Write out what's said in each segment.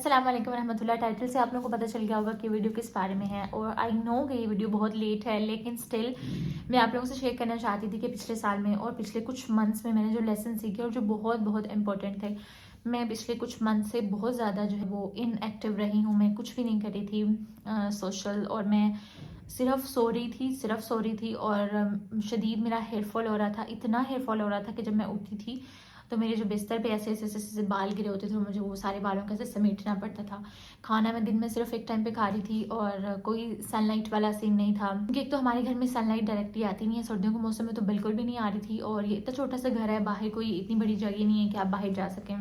अस्सलाम वालेकुम रहमतुल्लाह। टाइटल से आप लोगों को पता चल गया होगा कि वीडियो किस बारे में है, और आई नो कि ये वीडियो बहुत लेट है, लेकिन स्टिल मैं आप लोगों से शेयर करना चाहती थी कि पिछले साल में और पिछले कुछ मंथ्स में मैंने जो लेसन सीखे और जो बहुत बहुत इंपॉर्टेंट थे। मैं पिछले कुछ मंथ से बहुत ज़्यादा जो है वो इनएक्टिव रही हूँ, मैं कुछ भी नहीं कर रही थी सोशल, और मैं सिर्फ सो रही थी और शदीद मेरा हेयर फॉल हो रहा था। इतना हेयर फॉल हो रहा था कि जब मैं उठती थी तो मेरे जो बिस्तर पे ऐसे ऐसे ऐसे ऐसे बाल गिरे होते थे, मुझे वो सारे बालों का ऐसे समेटना पड़ता था। खाना मैं दिन में सिर्फ एक टाइम पे खा रही थी और कोई सनलाइट वाला सीन नहीं था, क्योंकि एक तो हमारे घर में सनलाइट डायरेक्टली आती नहीं है, सर्दियों के मौसम में तो बिल्कुल भी नहीं आ रही थी। और ये इतना छोटा सा घर है, बाहर कोई इतनी बड़ी जगह नहीं है कि आप बाहर जा सकें।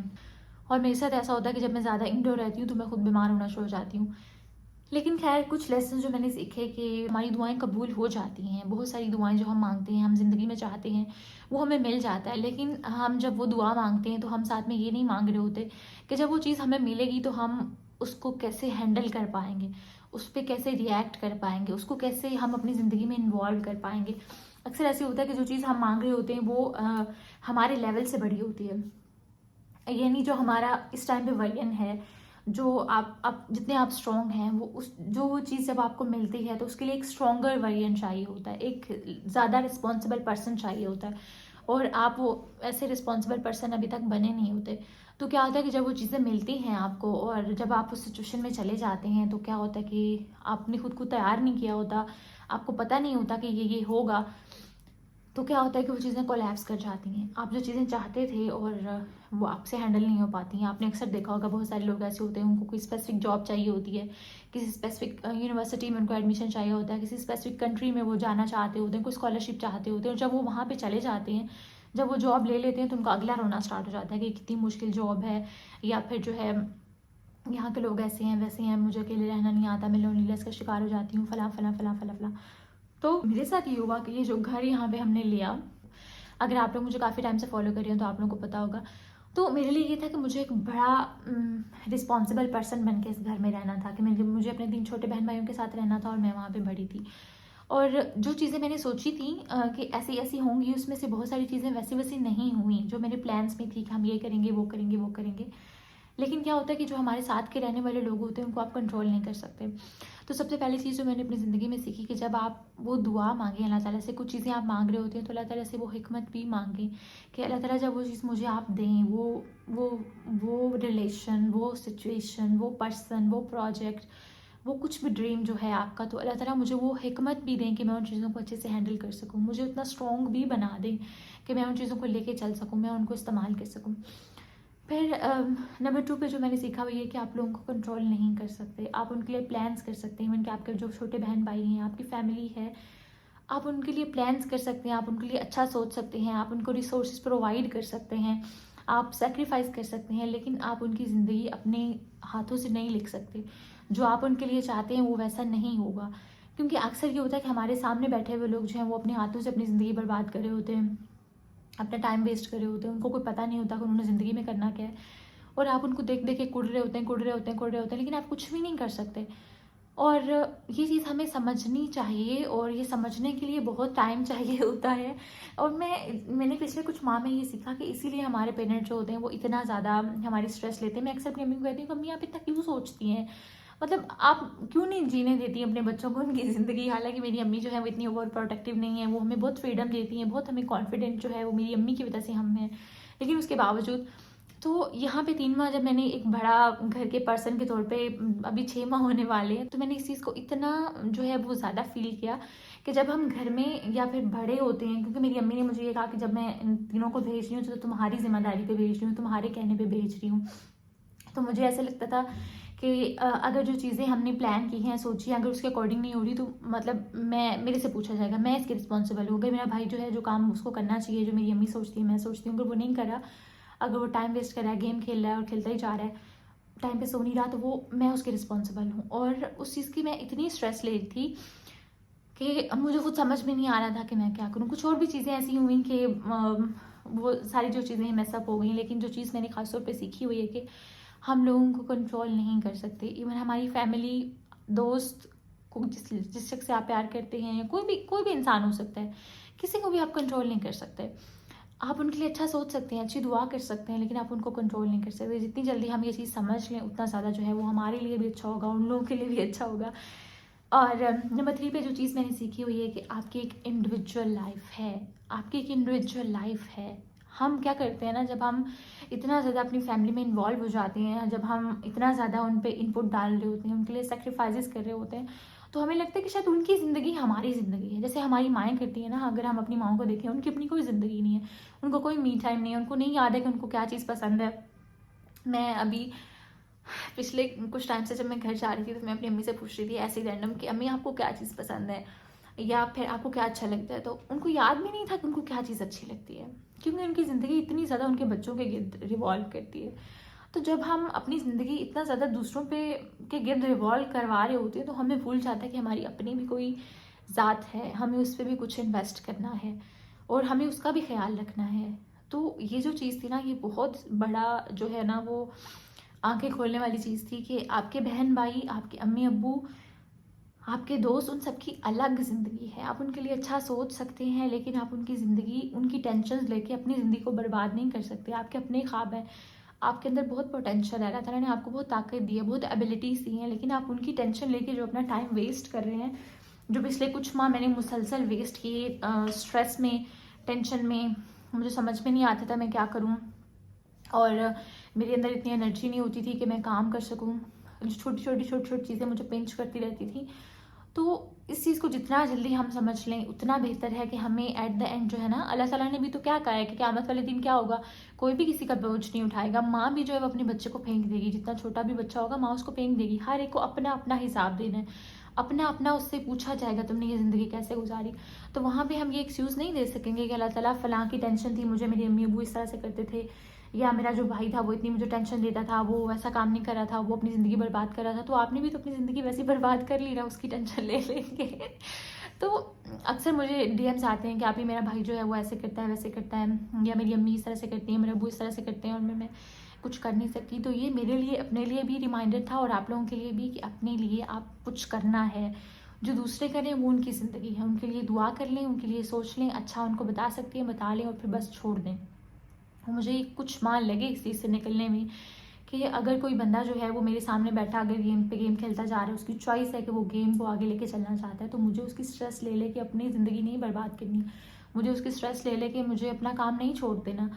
और मेरे साथ ऐसा होता है कि जब मैं ज़्यादा इंडोर रहती हूँ तो मैं खुद बीमार होना शुरू हो जाती हूँ। लेकिन खैर, कुछ लेसन जो मैंने सीखे कि हमारी दुआएं कबूल हो जाती हैं। बहुत सारी दुआएं जो हम मांगते हैं, हम ज़िंदगी में चाहते हैं, वो हमें मिल जाता है। लेकिन हम जब वो दुआ मांगते हैं तो हम साथ में ये नहीं मांग रहे होते कि जब वो चीज़ हमें मिलेगी तो हम उसको कैसे हैंडल कर पाएंगे, उस पर कैसे रिएक्ट कर पाएंगे, उसको कैसे हम अपनी ज़िंदगी में इन्वॉल्व कर पाएंगे। अक्सर ऐसे होता है कि जो चीज़ हम मांग रहे होते हैं वो हमारे लेवल से बड़ी होती है। यानी जो हमारा इस टाइम पे वर्जन है, जो आप जितने आप स्ट्रॉन्ग हैं, वो उस जो वो चीज़ जब आपको मिलती है तो उसके लिए एक स्ट्रॉन्गर वर्जन चाहिए होता है, एक ज़्यादा रिस्पॉन्सिबल पर्सन चाहिए होता है, और आप वो ऐसे रिस्पॉन्सिबल पर्सन अभी तक बने नहीं होते। तो क्या होता है कि जब वो चीज़ें मिलती हैं आपको और जब आप उस सिचुएशन में चले जाते हैं तो क्या होता है कि आपने खुद को तैयार नहीं किया होता, आपको पता नहीं होता कि ये होगा। तो क्या होता है कि वो चीज़ें कोलैप्स कर जाती हैं। आप जो चीज़ें चाहते थे और वो आपसे हैंडल नहीं हो पाती हैं। आपने अक्सर देखा होगा, बहुत सारे लोग ऐसे होते हैं, उनको कोई स्पेसिफिक जॉब चाहिए होती है, किसी स्पेसिफिक यूनिवर्सिटी में उनको एडमिशन चाहिए होता है, किसी स्पेसिफिक कंट्री में वो जाना चाहते होते हैं, कोई स्कॉलरशिप चाहते होते हैं, और जब वो वहाँ पर चले जाते हैं, जब वो जॉब ले लेते हैं तो उनका अगला रोना स्टार्ट हो जाता है कि कितनी मुश्किल जॉब है, या फिर जो है यहाँ के लोग ऐसे हैं वैसे हैं, मुझे अकेले रहना नहीं आता, मैं लोनलीनेस का शिकार हो जाती हूँ, फला फला फला फला फला। तो मेरे साथ ये हुआ कि ये जो घर यहाँ पे हमने लिया, अगर आप लोग मुझे काफ़ी टाइम से फॉलो कर रहे हो तो आप लोगों को पता होगा। तो मेरे लिए ये था कि मुझे एक बड़ा रिस्पॉन्सिबल पर्सन बन के इस घर में रहना था, कि मुझे अपने 3 छोटे बहन भाइयों के साथ रहना था और मैं वहाँ पे बड़ी थी। और जो चीज़ें मैंने सोची थी कि ऐसी ऐसी होंगी, उसमें से बहुत सारी चीज़ें वैसी वैसी नहीं हुई जो मेरे प्लान्स में थी कि हम ये करेंगे वो करेंगे वो करेंगे। लेकिन क्या होता है कि जो हमारे साथ के रहने वाले लोग होते हैं उनको आप कंट्रोल नहीं कर सकते। तो सबसे पहली चीज़ जो मैंने अपनी ज़िंदगी में सीखी कि जब आप वो दुआ मांगें अल्लाह ताला से, कुछ चीज़ें आप मांग रहे होते हैं तो अल्लाह ताला से वो हिकमत भी मांगें कि अल्लाह ताला जब वो चीज़ मुझे आप दें, वो वो रिलेशन, वो सिचुएशन, वो पर्सन, वो प्रोजेक्ट, वो कुछ भी ड्रीम जो है आपका, तो अल्लाह ताला मुझे वो हिकमत भी दें कि मैं उन चीज़ों को अच्छे से हैंडल कर सकूँ, मुझे उतना स्ट्रॉन्ग भी बना दें कि मैं उन चीज़ों को लेके चल सकूँ, मैं उनको इस्तेमाल कर सकूँ। फिर नंबर 2 पे जो मैंने सीखा वो ये कि आप लोगों को कंट्रोल नहीं कर सकते। आप उनके लिए प्लान्स कर सकते हैं, इवन कि आपके जो छोटे बहन भाई हैं, आपकी फैमिली है, आप उनके लिए प्लान्स कर सकते हैं, आप उनके लिए अच्छा सोच सकते हैं, आप उनको रिसोर्सेज प्रोवाइड कर सकते हैं, आप सेक्रीफाइस कर सकते हैं, लेकिन आप उनकी ज़िंदगी अपने हाथों से नहीं लिख सकते। जो आप उनके लिए चाहते हैं वो वैसा नहीं होगा, क्योंकि अक्सर ये होता है कि हमारे सामने बैठे हुए लोग जो हैं वो अपने हाथों से अपनी ज़िंदगी बर्बाद कर रहे होते हैं, अपना टाइम वेस्ट कर रहे होते हैं, उनको कोई पता नहीं होता कि उन्होंने ज़िंदगी में करना क्या है, और आप उनको देख देख के कुड़ रहे होते हैं कुड़ रहे होते हैं कुड़ रहे होते हैं, लेकिन आप कुछ भी नहीं कर सकते। और ये चीज़ हमें समझनी चाहिए, और ये समझने के लिए बहुत टाइम चाहिए होता है। और मैंने पिछले कुछ माह में ये सीखा कि इसीलिए हमारे पेरेंट्स जो होते हैं वो इतना ज़्यादा हमारी स्ट्रेस लेते हैं। मैं अक्सर अपनी अम्मी को कहती हूँ कि अम्मी आप इतना क्यों सोचती हैं, मतलब आप क्यों नहीं जीने देती अपने बच्चों को उनकी ज़िंदगी। हालांकि मेरी अम्मी जो है वो इतनी ओवर प्रोटेक्टिव नहीं है, वो हमें बहुत फ्रीडम देती हैं, बहुत हमें कॉन्फिडेंट जो है वो मेरी अम्मी की वजह से हम हैं। लेकिन उसके बावजूद तो यहाँ पे 3 माह जब मैंने एक बड़ा घर के पर्सन के तौर पे, अभी 6 माह होने वाले हैं, तो मैंने इस चीज़ को इतना जो है वो ज़्यादा फील किया कि जब हम घर में या फिर बड़े होते हैं, क्योंकि मेरी अम्मी ने मुझे ये कहा कि जब मैं इन तीनों को भेज रही हूँ तो तुम्हारी जिम्मेदारी पे भेज रही हूँ, तुम्हारे कहने पे भेज रही हूँ। तो मुझे ऐसा लगता था कि अगर जो चीज़ें हमने प्लान की हैं, सोची हैं, अगर उसके अकॉर्डिंग नहीं हो रही तो मतलब मेरे से पूछा जाएगा, मैं इसकी रिस्पॉन्सिबल हूँ। अगर मेरा भाई जो है जो काम उसको करना चाहिए, जो मेरी अम्मी सोचती है मैं सोचती हूँ, अगर वो नहीं कर रहा, अगर वो टाइम वेस्ट कर रहा है, गेम खेल रहा है और खेलता ही जा रहा है, टाइम पे सो नहीं रहा, तो वो मैं उसकी रिस्पॉन्सिबल हूँ। और उस चीज़ की मैं इतनी स्ट्रेस ले रही थी कि मुझे कुछ समझ में नहीं आ रहा था कि मैं क्या करूँ। कुछ और भी चीज़ें ऐसी हुई कि वो सारी जो चीज़ें मैसअप हो गई, लेकिन जो चीज़ मैंने खासतौर पे सीखी हुई है कि हम लोगों को कंट्रोल नहीं कर सकते। इवन हमारी फैमिली, दोस्त को, जिस शख्स से आप प्यार करते हैं, या कोई भी इंसान हो सकता है, किसी को भी आप कंट्रोल नहीं कर सकते। आप उनके लिए अच्छा सोच सकते हैं, अच्छी दुआ कर सकते हैं, लेकिन आप उनको कंट्रोल नहीं कर सकते। जितनी जल्दी हम ये चीज़ समझ लें उतना ज़्यादा जो है वो हमारे लिए भी अच्छा होगा, उन लोगों के लिए भी अच्छा होगा। और नंबर 3 पे जो चीज़ मैंने सीखी हुई है कि आपकी एक इंडिविजुअल लाइफ है, आपकी एक इंडिविजुअल लाइफ है। हम क्या करते हैं ना, जब हम इतना ज़्यादा अपनी फैमिली में इन्वॉल्व हो जाते हैं, जब हम इतना ज़्यादा उन पे इनपुट डाल रहे होते हैं, उनके लिए सेक्रीफाइसेस कर रहे होते हैं, तो हमें लगता है कि शायद उनकी ज़िंदगी हमारी ज़िंदगी है। जैसे हमारी माएँ करती हैं ना, अगर हम अपनी माँओं को देखें, उनकी अपनी कोई ज़िंदगी नहीं है, उनको कोई मी टाइम नहीं है, उनको नहीं याद है कि उनको क्या चीज़ पसंद है। मैं अभी पिछले कुछ टाइम से जब मैं घर जा रही थी तो मैं अपनी अम्मी से पूछ रही थी ऐसे ही रैंडम कि अम्मी आपको क्या चीज़ पसंद है या फिर आपको क्या अच्छा लगता है, तो उनको याद भी नहीं था कि उनको क्या चीज़ अच्छी लगती है, क्योंकि उनकी ज़िंदगी इतनी ज़्यादा उनके बच्चों के गिर्द रिवॉल्व करती है। तो जब हम अपनी ज़िंदगी इतना ज़्यादा दूसरों पे के गिर्द रिवॉल्व करवा रहे होते हैं तो हमें भूल जाता है कि हमारी अपनी भी कोई ज़ात है, हमें उस पर भी कुछ इन्वेस्ट करना है और हमें उसका भी ख्याल रखना है। तो ये जो चीज़ थी ना, ये बहुत बड़ा जो है ना वो आंखें खोलने वाली चीज़ थी कि आपके बहन भाई, आपके अम्मी अब्बू, आपके दोस्त, उन सबकी अलग ज़िंदगी है। आप उनके लिए अच्छा सोच सकते हैं, लेकिन आप उनकी ज़िंदगी, उनकी टेंशन्स लेके अपनी ज़िंदगी को बर्बाद नहीं कर सकते। आपके अपने ख्वाब हैं, आपके अंदर बहुत पोटेंशियल है, अल्लाह ताला ने आपको बहुत ताकत दी है, बहुत एबिलिटीज़ दी हैं, लेकिन आप उनकी टेंशन लेके जो अपना टाइम वेस्ट कर रहे हैं, जो पिछले कुछ माह मैंने मुसलसल वेस्ट किए स्ट्रेस में, टेंशन में, मुझे समझ में नहीं आता था मैं क्या करूँ और मेरे अंदर इतनी एनर्जी नहीं होती थी कि मैं काम कर सकूँ। छोटी छोटी चीज़ें मुझे पिंच करती रहती थी। तो इस चीज़ को जितना जल्दी हम समझ लें उतना बेहतर है कि हमें एट द एंड जो है ना, अल्लाह ताला ने भी तो क्या कहा है कि क़यामत वाले दिन क्या होगा, कोई भी किसी का बोझ नहीं उठाएगा। माँ भी जो है वो अपने बच्चे को फेंक देगी, जितना छोटा भी बच्चा होगा माँ उसको फेंक देगी। हर एक को अपना अपना हिसाब देना है, अपना अपना उससे पूछा जाएगा तुमने ये ज़िंदगी कैसे गुजारी। तो वहाँ पे हम ये एक्सक्यूज़ नहीं दे सकेंगे कि अल्लाह ताला फ़लाँ की टेंशन थी मुझे, मेरी अम्मी अब्बू इस तरह से करते थे, या मेरा जो भाई था वो इतनी मुझे टेंशन देता था, वो वैसा काम नहीं कर रहा था, वो अपनी ज़िंदगी बर्बाद कर रहा था। तो आपने भी तो अपनी ज़िंदगी वैसी बर्बाद कर ली ना, उसकी टेंशन ले लेके। तो अक्सर मुझे डीएम्स आते हैं कि आप ही, मेरा भाई जो है वो ऐसे करता है, वैसे करता है, या मेरी अम्मी इस तरह से करती है, मेरे अब्बू इस तरह से करते हैं और मैं कुछ कर नहीं सकती। तो ये मेरे लिए, अपने लिए भी रिमाइंडर था और आप लोगों के लिए भी कि अपने लिए आप कुछ करना है। जो दूसरे करें वो उनकी ज़िंदगी है, उनके लिए दुआ कर लें, उनके लिए सोच लें, अच्छा उनको बता सकती हैं बता लें और फिर बस छोड़ दें। मुझे कुछ माह लगे इस चीज़ से निकलने में कि अगर कोई बंदा जो है वो मेरे सामने बैठा अगर गेम पे गेम खेलता जा रहा है, उसकी चॉइस है कि वो गेम को आगे लेके चलना चाहता है, तो मुझे उसकी स्ट्रेस ले कि अपनी ज़िंदगी नहीं बर्बाद करनी, मुझे उसकी स्ट्रेस ले कि मुझे अपना काम नहीं छोड़ देना।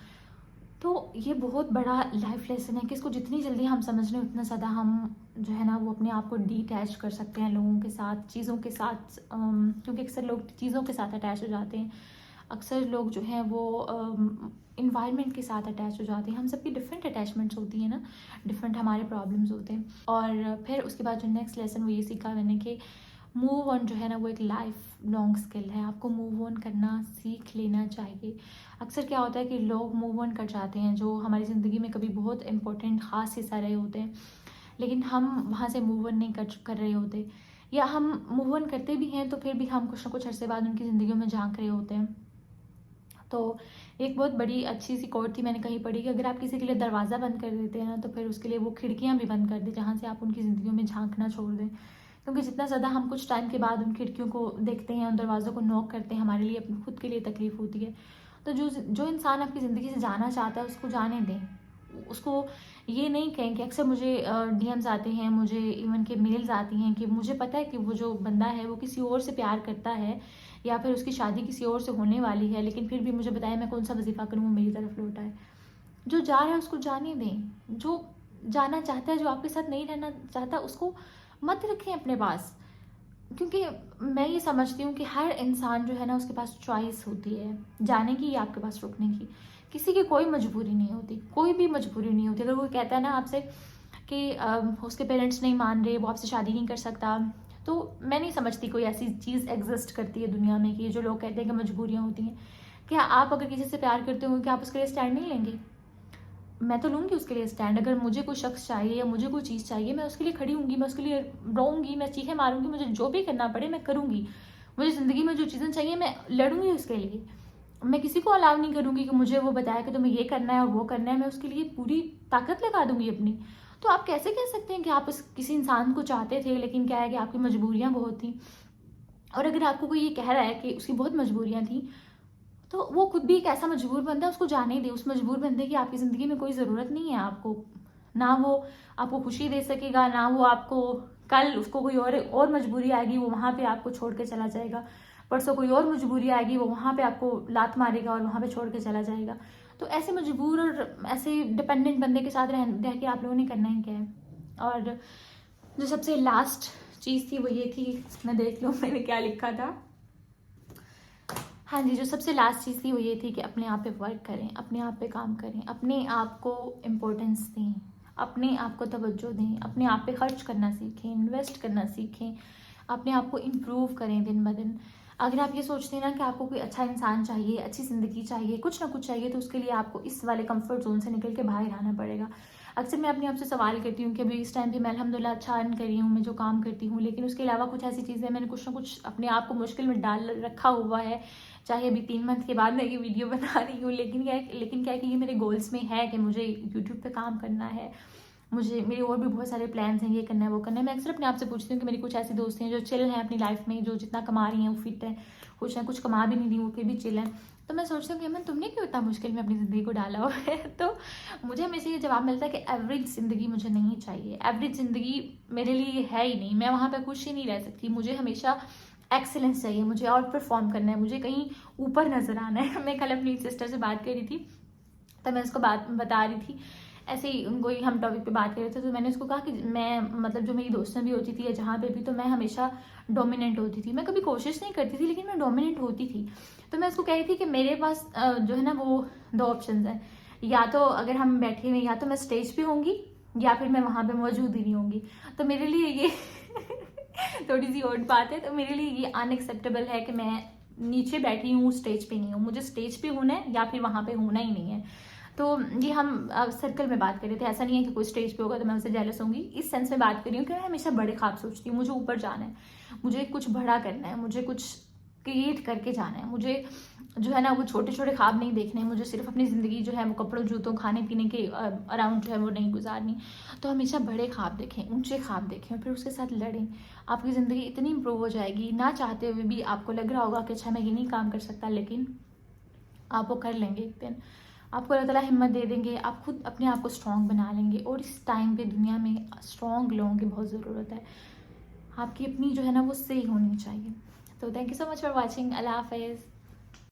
तो ये बहुत बड़ा लाइफ लेसन है कि इसको जितनी जल्दी हम समझ लें उतना ज़्यादा हम जो है ना वो अपने आप को डिटैच कर सकते हैं लोगों के साथ, चीज़ों के साथ, क्योंकि अक्सर लोग चीज़ों के साथ अटैच हो जाते हैं। अक्सर लोग जो हैं वो इन्वायरमेंट के साथ अटैच हो जाते हैं। हम सबकी डिफरेंट अटैचमेंट्स होती हैं ना, डिफरेंट हमारे प्रॉब्लम्स होते हैं। और फिर उसके बाद जो नेक्स्ट लेसन वो ये सीखा मैंने कि मूव ऑन जो है ना वो एक लाइफ लॉन्ग स्किल है, आपको मूव ऑन करना सीख लेना चाहिए। अक्सर क्या होता है कि लोग मूव ऑन कर जाते हैं जो हमारी ज़िंदगी में कभी बहुत इंपॉर्टेंट ख़ास हिस्सा रहे होते हैं, लेकिन हम वहाँ से मूव ऑन नहीं कर रहे होते, या हम मूव ऑन करते भी हैं तो फिर भी हम कुछ ना कुछ अरसे बाद उनकी ज़िंदगियों में झांक रहे होते हैं। तो एक बहुत बड़ी अच्छी सी कोट थी, मैंने कहीं पढ़ी कि अगर आप किसी के लिए दरवाज़ा बंद कर देते हैं ना, तो फिर उसके लिए वो खिड़कियाँ भी बंद कर दें जहाँ से आप उनकी ज़िंदगियों में झांकना छोड़ दें। क्योंकि जितना ज़्यादा हम कुछ टाइम के बाद उन खिड़कियों को देखते हैं, उन दरवाज़ों को नॉक करते हैं, हमारे लिए अपनी खुद के लिए तकलीफ़ होती है। तो जो इंसान आपकी ज़िंदगी से जाना चाहता है उसको जाने दें। उसको ये नहीं कहें कि अक्सर मुझे डीएम्स आते हैं, मुझे इवन के मेल्स आती हैं कि मुझे पता है कि वो जो बंदा है वो किसी और से प्यार करता है या फिर उसकी शादी किसी और से होने वाली है, लेकिन फिर भी मुझे बताया मैं कौन सा वजीफ़ा करूँ वो मेरी तरफ लौट आए। जो जा रहा है उसको जाने दें, जो जाना चाहता है, जो आपके साथ नहीं रहना चाहता उसको मत रखें अपने पास। क्योंकि मैं ये समझती हूँ कि हर इंसान जो है ना उसके पास चॉइस होती है जाने की या आपके पास रुकने की। किसी की कोई मजबूरी नहीं होती, कोई भी मजबूरी नहीं होती। अगर कोई कहता है ना आपसे कि उसके पेरेंट्स नहीं मान रहे, वो आपसे शादी नहीं कर सकता, तो मैं नहीं समझती कोई ऐसी चीज़ एग्जिस्ट करती है दुनिया में कि जो लोग कहते हैं कि मजबूरियाँ होती हैं। क्या आप अगर किसी से प्यार करते हो क्या आप उसके लिए स्टैंड नहीं लेंगे? मैं तो लूँगी उसके लिए स्टैंड। अगर मुझे कोई शख्स चाहिए या मुझे कोई चीज़ चाहिए, मैं उसके लिए खड़ी होंगी, मैं उसके लिए रोऊँगी, मैं चीखें मारूँगी, मुझे जो भी करना पड़े मैं करूँगी। मुझे ज़िंदगी में जो चीज़ें चाहिए मैं लड़ूँगी उसके लिए। मैं किसी को अलाउ नहीं करूँगी कि मुझे वो बताए कि तुम्हें ये करना है और वो करना है, मैं उसके लिए पूरी ताकत लगा दूँगी अपनी। तो आप कैसे कह सकते हैं कि आप उस किसी इंसान को चाहते थे, लेकिन क्या है कि आपकी मजबूरियाँ बहुत थीं। और अगर आपको कोई ये कह रहा है कि उसकी बहुत मजबूरियाँ थीं, तो वो खुद भी एक ऐसा मजबूर बंदा है, उसको जाने ही दे। उस मजबूर बंदे की आपकी ज़िंदगी में कोई ज़रूरत नहीं है आपको। ना वो आपको खुशी दे सकेगा, ना वो आपको, कल उसको कोई और मजबूरी आएगी, वो वहाँ पे आपको छोड़ के चला जाएगा। परसों कोई और मजबूरी आएगी, वो वहाँ पे आपको लात मारेगा और वहाँ पे छोड़ के चला जाएगा। तो ऐसे मजबूर और ऐसे डिपेंडेंट बंदे के साथ रह के आप लोगों ने करना ही क्या है। और जो सबसे लास्ट चीज़ थी वो ये थी, मैं देख लूँ मैंने क्या लिखा था। हाँ जी, जो सबसे लास्ट चीज़ थी वो ये थी कि अपने आप पे वर्क करें, अपने आप पे काम करें, अपने आप को इम्पोर्टेंस दें, अपने आप को तवज्जो दें, अपने आप पे खर्च करना सीखें, इन्वेस्ट करना सीखें, अपने आप को इम्प्रूव करें दिन ब दिन। अगर आप ये सोचते हैं ना कि आपको कोई अच्छा इंसान चाहिए, अच्छी ज़िंदगी चाहिए, कुछ ना कुछ चाहिए, तो उसके लिए आपको इस वाले कंफर्ट जोन से निकल के बाहर आना पड़ेगा। अक्सर मैं अपने आप से सवाल करती हूँ कि अभी इस टाइम पे मैं अल्हम्दुलिल्लाह अच्छा अर्न कर रही हूँ, मैं जो काम करती हूँ, लेकिन उसके अलावा कुछ ऐसी चीज़ें मैंने कुछ ना कुछ अपने आप को मुश्किल में डाल रखा हुआ है। चाहे अभी 3 मंथ के बाद मैं ये वीडियो बना रही हूँ, लेकिन क्या है कि ये मेरे गोल्स में है कि मुझे यूट्यूब पे काम करना है, मुझे मेरे और भी बहुत सारे प्लान्स हैं, ये करना है, वो करना है। मैं अक्सर अपने आप से पूछती हूँ कि मेरी कुछ ऐसी दोस्तें हैं जो चिल हैं अपनी लाइफ में, जो जितना कमा रही हैं वो फिट है, कुछ ना कुछ कमा भी नहीं रही वो फिर भी चिल है। तो मैं सोचती हूँ कि अमन तुमने क्यों इतना मुश्किल में अपनी ज़िंदगी को डाला हुआ है। तो मुझे हमेशा ये जवाब मिलता है कि एवरेज ज़िंदगी मुझे नहीं चाहिए, एवरेज ज़िंदगी मेरे लिए है ही नहीं, मैं वहाँ पर खुश ही नहीं रह सकती। मुझे हमेशा एक्सेलेंस चाहिए, मुझे और परफॉर्म करना है, मुझे कहीं ऊपर नज़र आना है। मैं कल अपनी सिस्टर से बात कर रही थी, तो मैं उसको बात बता रही थी, ऐसे ही उनको ही हम टॉपिक पे बात कर रहे थे। तो मैंने उसको कहा कि मैं, मतलब जो मेरी दोस्तें भी होती थी या जहाँ पे भी, तो मैं हमेशा डोमिनेंट होती थी। मैं कभी कोशिश नहीं करती थी, लेकिन मैं डोमिनेंट होती थी। तो मैं उसको कह रही थी कि मेरे पास जो है ना वो 2 ऑप्शन हैं, या तो अगर हम बैठे हुए, या तो मैं स्टेज पे होंगी या फिर मैं वहाँ पे मौजूद ही नहीं होंगी। तो मेरे लिए ये थोड़ी सी और बात है। तो मेरे लिए ये अनएक्सेप्टेबल है कि मैं नीचे बैठी हूँ, स्टेज पे नहीं हूँ। मुझे स्टेज पे होना है या फिर वहाँ पे होना ही नहीं है। तो ये हम सर्कल में बात कर रहे थे। ऐसा नहीं है कि कोई स्टेज पे होगा तो मैं उससे जेलस होंगी, इस सेंस में बात कर रही हूँ कि मैं हमेशा बड़े ख्वाब सोचती हूँ। मुझे ऊपर जाना है, मुझे कुछ बड़ा करना है, मुझे कुछ क्रिएट करके जाना है। मुझे जो है ना वो छोटे छोटे ख्वाब नहीं देखने, मुझे सिर्फ अपनी ज़िंदगी जो है वो कपड़ों जूतों खाने पीने के अराउंड जो है वो नहीं गुजारनी। तो हमेशा बड़े ख्वाब देखें, ऊंचे ख्वाब देखें, फिर उसके साथ लड़ें। आपकी ज़िंदगी इतनी इंप्रूव हो जाएगी, ना चाहते हुए भी आपको लग रहा होगा कि अच्छा मैं ये नहीं काम कर सकता, लेकिन आप वो कर लेंगे एक दिन। आपको अल्लाह ताला हिम्मत दे देंगे, आप खुद अपने आप को स्ट्रॉन्ग बना लेंगे। और इस टाइम पे दुनिया में स्ट्रॉन्ग लोगों की बहुत ज़रूरत है। आपकी अपनी जो है ना वो सही होनी चाहिए। तो thank you so much for watching. अल्लाह हाफ़िज़।